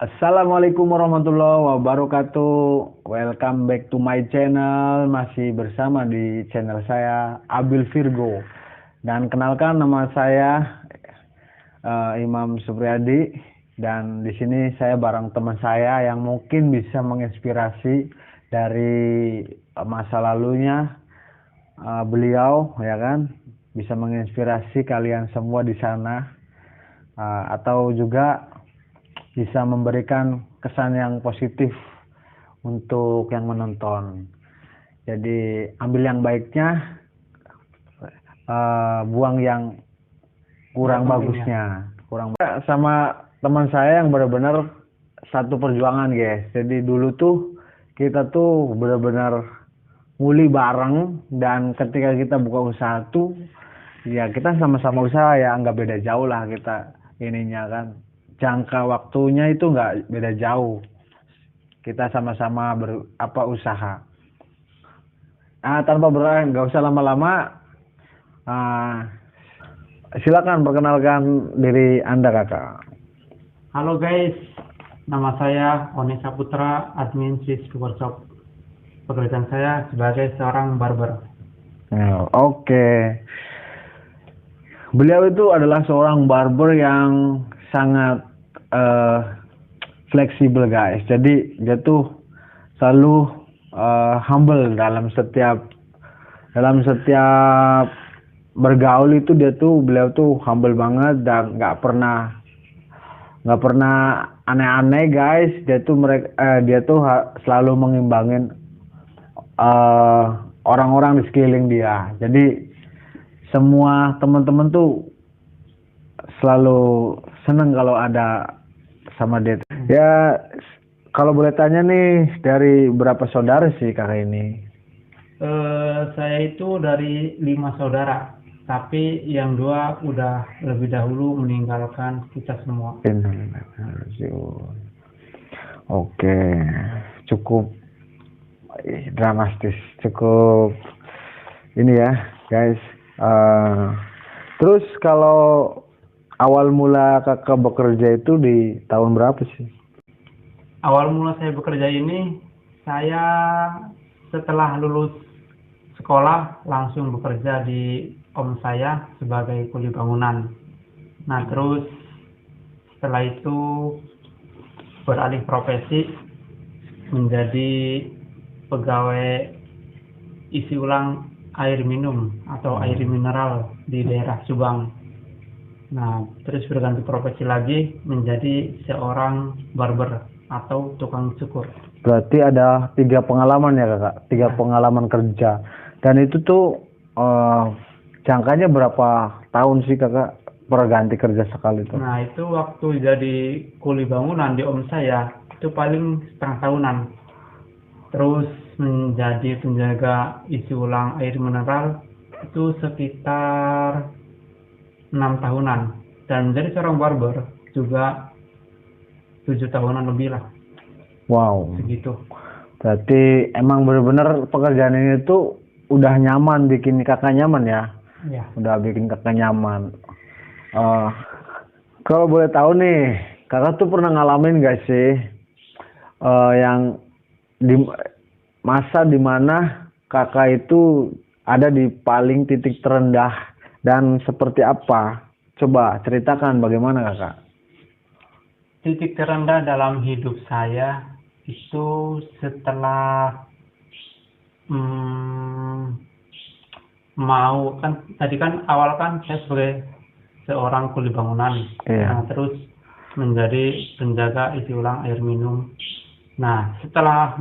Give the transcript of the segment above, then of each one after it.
Assalamualaikum warahmatullahi wabarakatuh. Welcome back to my channel. Masih bersama di channel saya Abil Virgo. Dan kenalkan nama saya Imam Supriyadi. Dan di sini saya bareng teman saya yang mungkin bisa menginspirasi dari masa lalunya beliau, ya kan? Bisa menginspirasi kalian semua di sana, atau juga bisa memberikan kesan yang positif untuk yang menonton. Jadi ambil yang baiknya, buang yang kurang bagusnya. Sama teman saya yang benar-benar satu perjuangan, guys. Jadi dulu tuh kita tuh benar-benar nguli bareng, dan ketika kita buka usaha tuh ya kita sama-sama usaha, ya nggak beda jauh lah kita ininya kan. Jangka waktunya itu nggak beda jauh. Kita sama-sama usaha. Tanpa nggak usah lama-lama. Silakan perkenalkan diri Anda, kakak. Halo guys, nama saya Oni Saputra, admin Swiss Workshop. Pekerjaan saya sebagai seorang barber. Oke. Beliau itu adalah seorang barber yang sangat fleksibel, guys. Jadi dia tuh selalu humble dalam setiap bergaul itu. Beliau tuh humble banget dan nggak pernah aneh-aneh, guys. Dia tuh selalu mengimbangin orang-orang di sekeliling dia. Jadi semua teman-teman tuh selalu seneng kalau ada sama dia. Ya, kalau boleh tanya nih, dari berapa saudara sih kakak ini? Saya itu dari 5 saudara, tapi yang 2 udah lebih dahulu meninggalkan kita semua. Oke, cukup dramatis, cukup ini ya, guys. Terus kalau awal mula kakak bekerja itu di tahun berapa sih? Awal mula saya bekerja ini, saya setelah lulus sekolah langsung bekerja di om saya sebagai kuli bangunan. Nah, terus setelah itu beralih profesi menjadi pegawai isi ulang air minum atau air mineral di daerah Subang. Nah, terus berganti profesi lagi menjadi seorang barber atau tukang cukur. Berarti ada 3 pengalaman ya kakak, 3 pengalaman kerja. Dan itu tuh jangkanya berapa tahun sih kakak perganti kerja sekali tuh? Nah, itu waktu jadi kuli bangunan di om saya itu paling setengah tahunan. Terus menjadi penjaga isi ulang air mineral itu sekitar 6 tahunan. Dan menjadi seorang barber juga 7 tahunan lebih lah. Wow. Segitu. Berarti emang bener-bener pekerjaan ini tuh udah nyaman, bikin kakak nyaman ya? Ya. Udah bikin kakak nyaman. Kalau boleh tahu nih, kakak tuh pernah ngalamin gak sih yang di masa dimana kakak itu ada di paling titik terendah, dan seperti apa? Coba ceritakan bagaimana kakak. Titik terendah dalam hidup saya itu setelah tadi kan awal kan saya sebagai seorang kuli bangunan. Nah, terus menjadi penjaga isi ulang air minum. Nah, setelah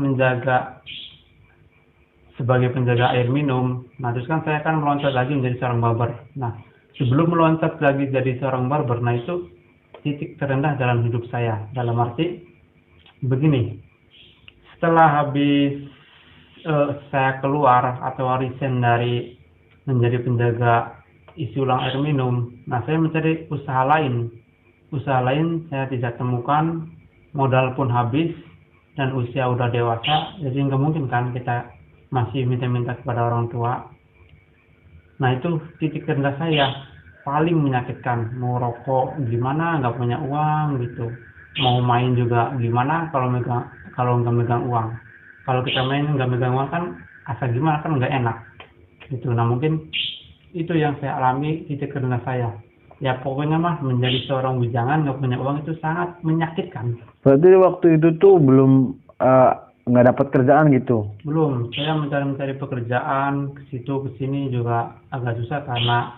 sebagai penjaga air minum, nah terus kan saya kan meloncat lagi menjadi seorang barber. Nah, sebelum meloncat lagi jadi seorang barber, nah itu titik terendah dalam hidup saya. Dalam arti begini, setelah habis saya keluar atau resign dari menjadi penjaga isi ulang air minum, nah saya mencari usaha lain saya tidak temukan, modal pun habis dan usia udah dewasa, jadi nggak mungkin kan kita masih minta-minta kepada orang tua. Nah, itu titik terendah saya, paling menyakitkan. Mau rokok gimana, nggak punya uang gitu. mau main juga gimana kalau nggak megang uang. Kalau kita main nggak megang uang kan asal gimana kan nggak enak gitu. Nah mungkin itu yang saya alami titik terendah saya. Ya pokoknya mah menjadi seorang bujangan nggak punya uang itu sangat menyakitkan. Berarti waktu itu tuh belum nggak dapat kerjaan gitu. Belum, saya mencari pekerjaan ke situ ke sini juga agak susah karena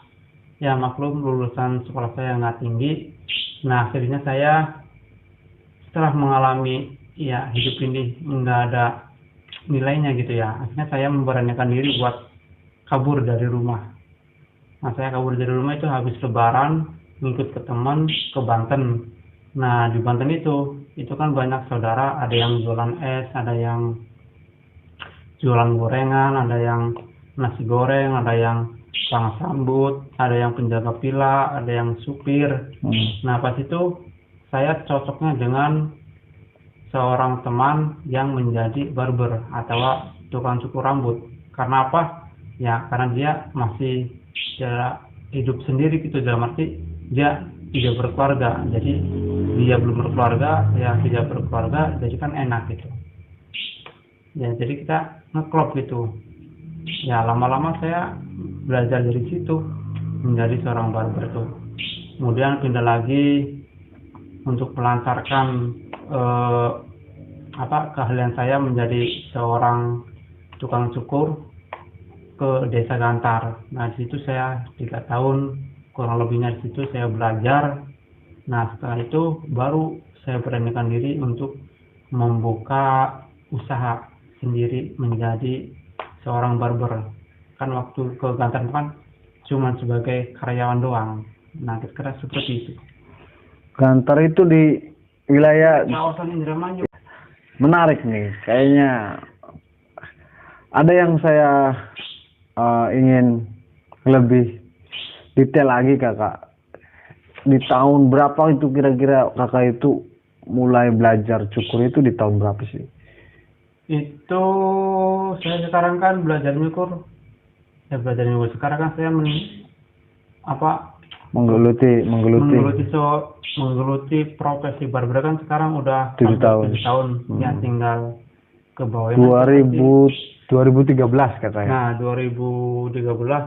ya maklum lulusan sekolah saya nggak tinggi. Nah akhirnya saya setelah mengalami ya hidup ini nggak ada nilainya gitu ya, akhirnya saya memberanikan diri buat kabur dari rumah. Nah saya kabur dari rumah itu habis lebaran, ngikut ke teman ke Banten. Nah di Banten itu kan banyak saudara, ada yang jualan es, ada yang jualan gorengan, ada yang nasi goreng, ada yang tukang sambut, ada yang penjaga villa, ada yang supir. Nah pas itu saya cocoknya dengan seorang teman yang menjadi barber atau tukang cukur rambut. Karena apa? Ya karena dia masih hidup sendiri gitu, dalam arti dia tidak berkeluarga. Jadi dia belum berkeluarga, ya tidak berkeluarga, jadi kan enak gitu. Ya jadi kita ngeklop gitu. Ya lama-lama saya belajar dari situ menjadi seorang barber tuh. Kemudian pindah lagi untuk melancarkan keahlian saya menjadi seorang tukang cukur ke desa Gantar. Nah di situ saya 3 tahun kurang lebihnya, di situ saya belajar. Nah setelah itu baru saya beranikan diri untuk membuka usaha sendiri menjadi seorang barber. Kan waktu ke Gantar kan cuma sebagai karyawan doang. Nah kira-kira seperti itu. Gantar itu di wilayah Kawasan Indramayu. menarik nih, kayaknya ada yang saya ingin lebih detail lagi kakak. Di tahun berapa itu kira-kira kakak itu mulai belajar cukur itu di tahun berapa sih? Itu saya sekarang kan belajar nyukur. Sekarang kan saya menggeluti profesi barber kan sekarang udah 7 tahun. 7 tahun. Ya tinggal ke bawah 2013 katanya. Nah 2013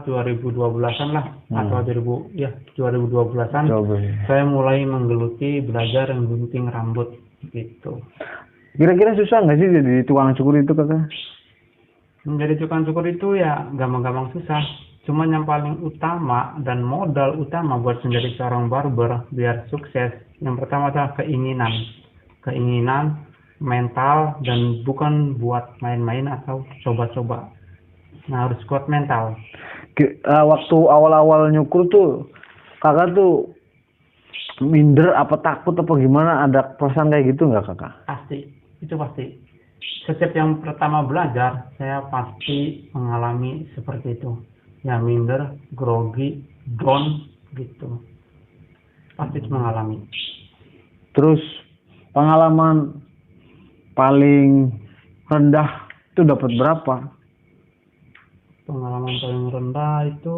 2012an lah atau 2012an saya mulai menggeluti belajar gunting rambut gitu. Kira-kira susah nggak sih jadi tukang cukur itu kakak? Menjadi tukang cukur itu ya gampang-gampang susah. Cuman yang paling utama dan modal utama buat menjadi seorang barber biar sukses, yang pertama adalah keinginan, mental, dan bukan buat main-main atau coba-coba. Nah harus kuat mental. Waktu awal-awal nyukur tuh kakak tuh minder apa takut apa gimana, ada perasaan kayak gitu nggak kakak? Itu pasti. Setiap yang pertama belajar saya pasti mengalami seperti itu. Ya minder, grogi, down gitu. Pasti mengalami. Terus pengalaman paling rendah itu dapat berapa? Pengalaman paling rendah itu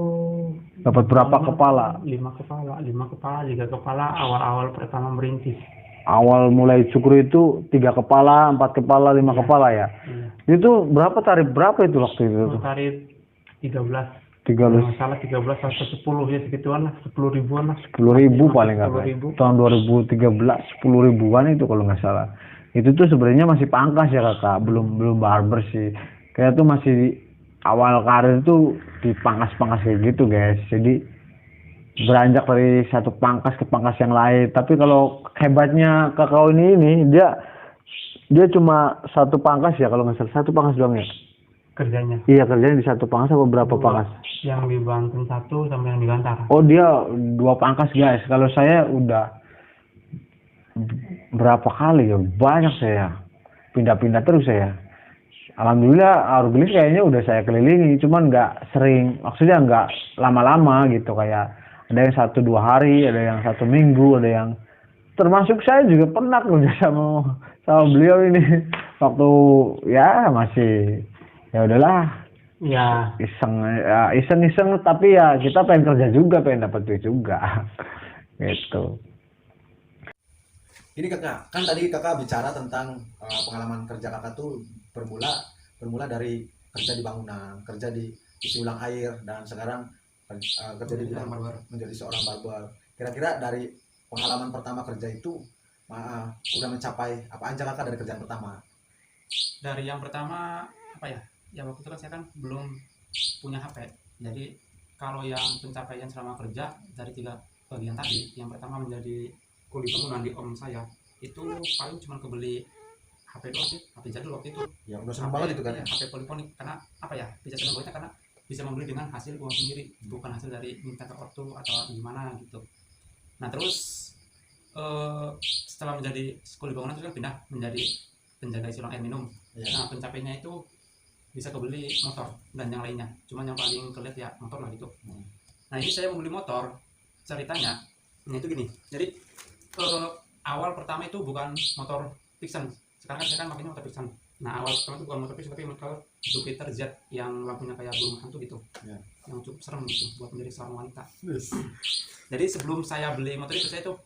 dapat berapa kepala? 5 kepala, 3 kepala awal-awal pertama merintis. Awal mulai cukur itu 3 kepala, 4 kepala, 5 kepala ya? Iya. Itu berapa tarif berapa itu waktu itu? Tarif 13. 13. Salah 13 atau 10 ya segituan lah, 10 ribuan lah. 10 ribu paling nggak. Tahun 2013 10 ribuan itu kalau nggak salah. Itu tuh sebenarnya masih pangkas ya kakak, belum barber sih. Kayak tuh masih awal karir tuh di pangkas-pangkas kayak gitu guys. Jadi beranjak dari satu pangkas ke pangkas yang lain. Tapi kalau hebatnya kakak ini dia cuma satu pangkas ya kalau nggak salah, satu pangkas doang ya kerjanya. Iya kerjanya di satu pangkas apa berapa pangkas? Yang di Banten 1 sama yang di Gantar. Oh dia 2 pangkas guys. Kalau saya udah berapa kali ya, banyak saya pindah-pindah terus saya. Alhamdulillah Argelis kayaknya udah saya kelilingi, cuman nggak sering, maksudnya nggak lama-lama gitu, kayak ada yang 1-2 hari, ada yang 1 minggu, ada yang termasuk saya juga pernah kerja sama beliau ini waktu ya masih ya udahlah ya iseng tapi ya kita pengen kerja juga, pengen dapat duit juga gitu. Gini kakak, kan tadi kakak bicara tentang pengalaman kerja kakak tuh bermula dari kerja di bangunan, kerja di isi ulang air, dan sekarang kerja di bidang menjadi seorang barber. Kira-kira dari pengalaman pertama kerja itu udah mencapai apa aja kakak dari kerjaan pertama? Dari yang pertama apa ya? Ya waktu itu kan saya kan belum punya HP. Jadi kalau yang pencapaian selama kerja dari 3 bagian tadi, yang pertama menjadi kuli bangunan di om saya, itu paling cuma kebeli HP doang sih, HP jadul waktu itu. Ya udah seneng banget itu kan. Ya, HP poliponik, karena apa ya, bisa senang bangetnya karena bisa membeli dengan hasil uang sendiri, bukan hasil dari minta ke ortu atau gimana gitu. Nah terus setelah menjadi kuli bangunan itu kan pindah menjadi penjaga isi ulang air minum. Nah pencapaiannya itu bisa kebeli motor dan yang lainnya, cuman yang paling kelihatan ya motor lah gitu. Nah ini saya membeli motor, ceritanya ini itu gini. Jadi awal pertama itu bukan motor Vixen, sekarang kan saya kan makanya motor Vixen. Nah awal pertama itu bukan motor Vixen tapi motor Jupiter Z yang lampunya kayak burung hantu gitu, yang cukup serem gitu buat menjadi seorang wanita. Jadi sebelum saya beli motor itu, saya tuh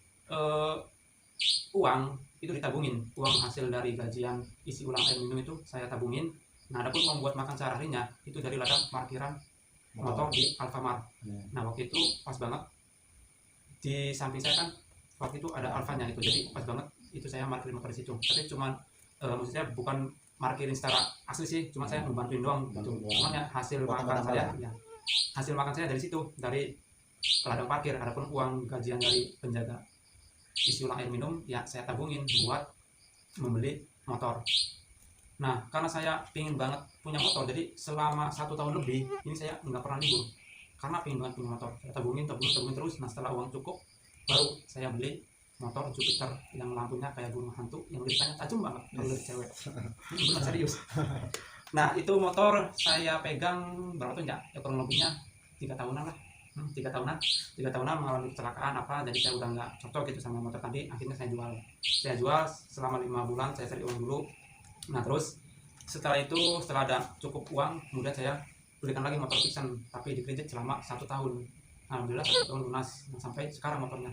uang itu ditabungin, uang hasil dari gajian isi ulang air minum itu saya tabungin. Nah, adapun uang buat makan sehari-harinya itu dari ladang parkiran motor di Alfamart. Nah, waktu itu pas banget di samping saya kan waktu itu ada Alfanya itu, jadi pas banget itu saya parkirin motor di situ. Tapi cuman maksudnya bukan parkirin secara asli sih, cuma saya ngebantuin doang gitu. Cuman ya hasil makan saya, ya hasil makan saya dari situ, dari ladang parkir. Adapun uang gajian dari penjaga isi ulang air minum ya saya tabungin buat membeli motor. Nah karena saya pingin banget punya motor, jadi selama 1 tahun lebih ini saya nggak pernah libur karena pingin banget punya motor. Saya tabungin terus. Nah setelah uang cukup baru saya beli motor Jupiter yang lampunya kayak burung hantu, yang listanya tajam banget kalau dari cewek. Benar serius. Nah itu motor saya pegang berapa tuh ya, kurang lebihnya 3 tahunan lah. 3 tahunan mengalami kecelakaan apa, jadi saya udah nggak cocok gitu sama motor tadi. Akhirnya saya jual selama 5 bulan. Saya cari uang dulu. Nah terus setelah ada cukup uang, kemudian saya belikan lagi motor Vixen tapi di kredit selama 1 tahun. Alhamdulillah 1 tahun lunas. Nah, sampai sekarang motornya.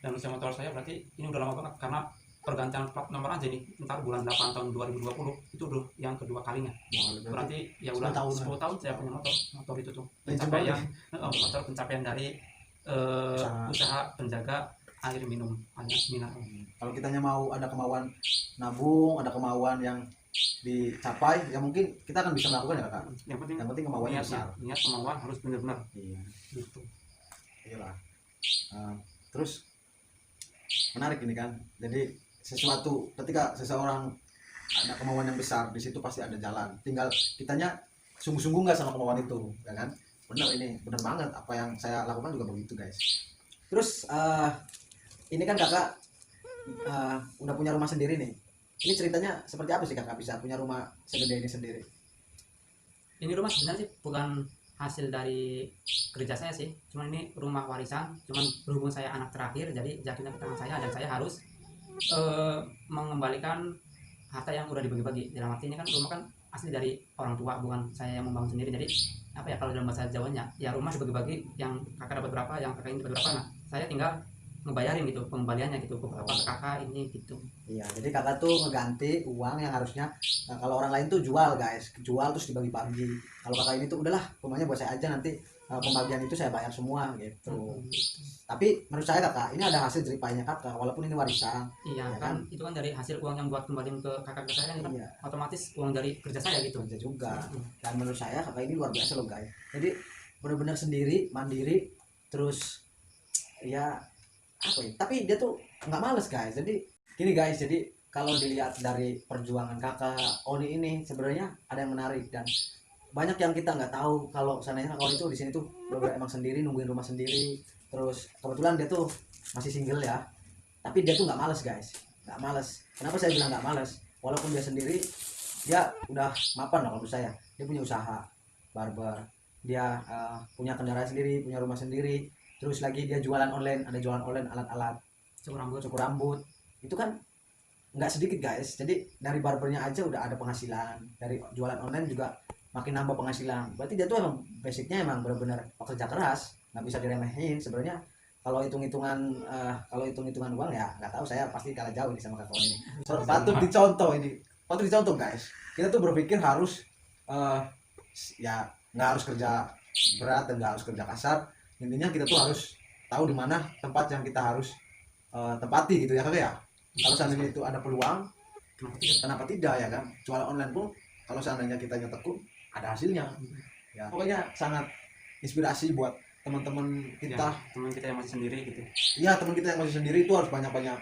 Dan usia motor saya berarti ini udah lama banget, karena pergantian plat nomor aja nih ntar bulan 8 tahun 2020 itu udah yang kedua kalinya. Berarti ya udah 10 tahun saya punya motor itu tuh. Pencapaian dari usaha penjaga air minum mineral. Kalau kitanya mau ada kemauan nabung, ada kemauan yang dicapai, ya mungkin kita akan bisa melakukan ya kak. Yang penting kemauannya besar. Niat kemauan harus benar-benar. Iya. Gitu. Iyalah. Terus menarik ini kan. Jadi sesuatu ketika seseorang ada kemauan yang besar, di situ pasti ada jalan. Tinggal kitanya sungguh-sungguh nggak sama kemauan itu, ya kan? Benar banget apa yang saya lakukan juga begitu guys. Terus ini kan kakak udah punya rumah sendiri nih. Ini ceritanya seperti apa sih kakak bisa punya rumah segede ini sendiri? Ini rumah sebenarnya sih bukan hasil dari kerja saya sih, cuman ini rumah warisan. Cuman berhubung saya anak terakhir, jadi jatuhnya ke tangan saya dan saya harus mengembalikan harta yang udah dibagi-bagi. Dalam arti ini kan rumah kan asli dari orang tua, bukan saya yang membangun sendiri. Jadi apa ya, kalau dalam bahasa Jawanya ya rumah dibagi-bagi, yang kakak dapat berapa, yang kakak ini dapat berapa. Nah saya tinggal ngebayarin gitu pengembaliannya gitu ke bapak ke kakak ini gitu. Iya, jadi kakak tuh ngeganti uang yang harusnya kalau orang lain tuh jual guys, jual terus dibagi-bagi. Kalau kakak ini tuh udahlah rumahnya buat saya aja, nanti pembagian itu saya bayar semua gitu. Tapi menurut saya kakak ini ada hasil jeripayanya kakak, walaupun ini warisan. Iya ya kan, itu kan dari hasil uang yang buat kembaliin ke kakak saya kan, iya. Otomatis uang dari kerja saya gitu. Kerja juga. Dan menurut saya kakak ini luar biasa loh guys. Jadi benar-benar sendiri, mandiri, terus ya apa ya, tapi dia tuh nggak males guys. Jadi gini guys, jadi kalau dilihat dari perjuangan kakak Oni ini sebenarnya ada yang menarik, dan banyak yang kita nggak tahu. Kalau seandainya kakak Oni tuh di sini tuh bener-bener emang sendiri, nungguin rumah sendiri. Terus kebetulan dia tuh masih single ya, tapi dia tuh nggak males guys, nggak males. Kenapa saya bilang nggak males? Walaupun dia sendiri, dia udah mapan lah. Kalau saya, dia punya usaha barber, dia punya kendaraan sendiri, punya rumah sendiri. Terus lagi dia jualan online, ada jualan online alat-alat cukur rambut. Itu kan nggak sedikit guys. Jadi dari barbernya aja udah ada penghasilan, dari jualan online juga makin nambah penghasilan. Berarti dia tuh emang basicnya emang benar-benar pekerja keras, nggak bisa diremehin. Sebenarnya kalau hitung-hitungan uang ya nggak tahu, saya pasti kalah jauh nih sama kawan ini. Patut dicontoh ini, patut dicontoh guys. Kita tuh berpikir harus ya nggak harus kerja berat dan nggak harus kerja kasar. Intinya kita tuh harus tahu di mana tempat yang kita harus tempati gitu ya kakak ya. Kalau seandainya itu ada peluang, kenapa tidak ya kan? Jualan online pun kalau seandainya kita tekun ada hasilnya. Ya pokoknya sangat inspirasi buat teman-teman kita. Ya, teman kita yang masih sendiri gitu. Iya, teman kita yang masih sendiri itu harus banyak-banyak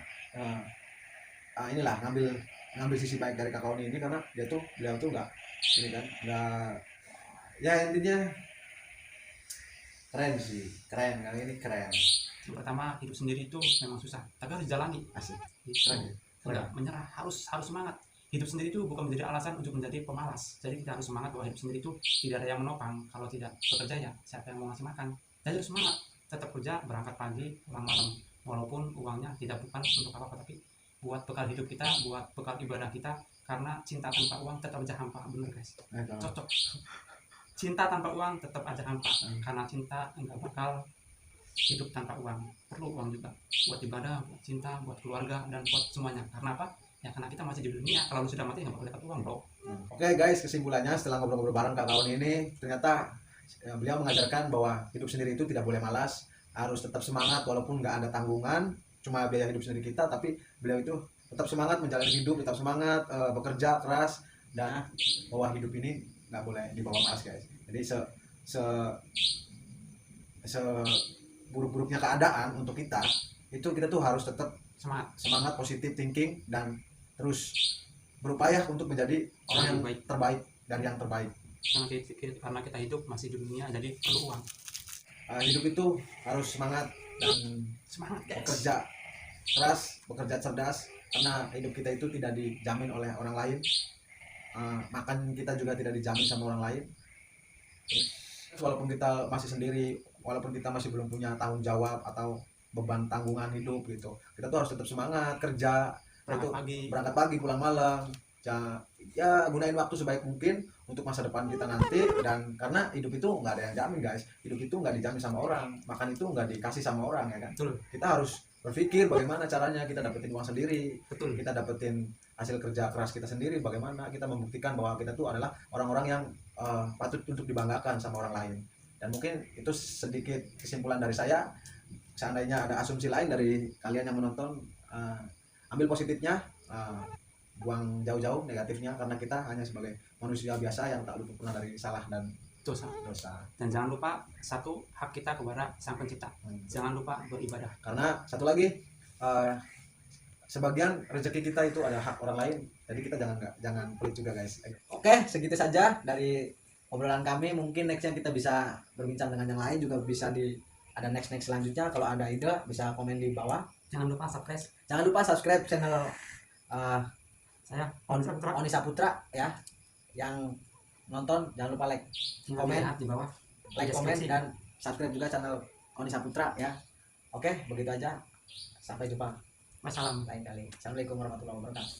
inilah ngambil sisi baik dari kakak ini karena beliau tuh nggak ini kan nggak, ya intinya keren sih, keren kali ini keren. Yang pertama, hidup sendiri itu memang susah, tapi harus dijalani. Asik. Gitu. Keren. Enggak menyerah, harus semangat. Hidup sendiri itu bukan menjadi alasan untuk menjadi pemalas. Jadi kita harus semangat bahwa hidup sendiri itu tidak ada yang menopang. Kalau tidak bekerja ya siapa yang mau ngasih makan. Jadi harus semangat, tetap kerja, berangkat pagi, pulang malam. Walaupun uangnya tidak bukan untuk apa-apa, tapi buat bekal hidup kita, buat bekal ibadah kita. Karena cinta tanpa uang tetap aja hampa, bener guys. Cocok. Cinta tanpa uang tetap aja hampa. Karena cinta enggak bakal hidup tanpa uang. Perlu uang juga buat ibadah, buat cinta, buat keluarga, dan buat semuanya. Karena apa? Ya karena kita masih di dunia. Kalau lu sudah mati nggak bakal dapat uang, bro. Oke guys, kesimpulannya setelah ngobrol-ngobrol bareng kak kawan ini, ternyata beliau mengajarkan bahwa hidup sendiri itu tidak boleh malas, harus tetap semangat walaupun nggak ada tanggungan, cuma biaya hidup sendiri kita, tapi beliau itu tetap semangat menjalani hidup, tetap semangat bekerja keras, dan bahwa hidup ini nggak boleh dibawa malas guys. Jadi se buruk-buruknya keadaan untuk kita itu kita tuh harus tetap semangat positif thinking dan terus berupaya untuk menjadi orang yang terbaik dan yang terbaik. Karena kita hidup masih di dunia, jadi perlu uang. Hidup itu harus semangat dan Semangat guys. bekerja keras, bekerja cerdas, karena hidup kita itu tidak dijamin oleh orang lain. Makan kita juga tidak dijamin sama orang lain. Walaupun kita masih sendiri, walaupun kita masih belum punya tanggung jawab atau beban tanggungan hidup gitu, kita tuh harus tetap semangat kerja, berangkat pagi pulang malam, ya gunain waktu sebaik mungkin untuk masa depan kita nanti. Dan karena hidup itu nggak ada yang jamin guys, hidup itu nggak dijamin sama orang, makan itu nggak dikasih sama orang ya kan. Betul. Kita harus berpikir bagaimana caranya kita dapetin uang sendiri. Betul. Kita dapetin hasil kerja keras kita sendiri, bagaimana kita membuktikan bahwa kita tuh adalah orang-orang yang patut untuk dibanggakan sama orang lain. Dan mungkin itu sedikit kesimpulan dari saya. Seandainya ada asumsi lain dari kalian yang menonton, ambil positifnya, buang jauh-jauh negatifnya, karena kita hanya sebagai manusia biasa yang tak luput pernah dari salah dan dosa. Dan jangan lupa satu, hak kita kepada Sang Pencipta. Jangan lupa beribadah. Karena satu lagi, sebagian rezeki kita itu ada hak orang lain, jadi kita jangan pelit juga guys. Oke, segitu saja dari obrolan kami. Mungkin nextnya kita bisa berbincang dengan yang lain, juga bisa ada next selanjutnya. Kalau ada ide bisa komen di bawah. Jangan lupa subscribe. Jangan lupa subscribe channel Saya Oni Saputra ya. Yang nonton jangan lupa like, komen di bawah. like, komen, dan subscribe juga channel Oni Saputra ya. Oke, begitu aja. Sampai jumpa Wassalam. lain kali. Assalamualaikum warahmatullahi wabarakatuh.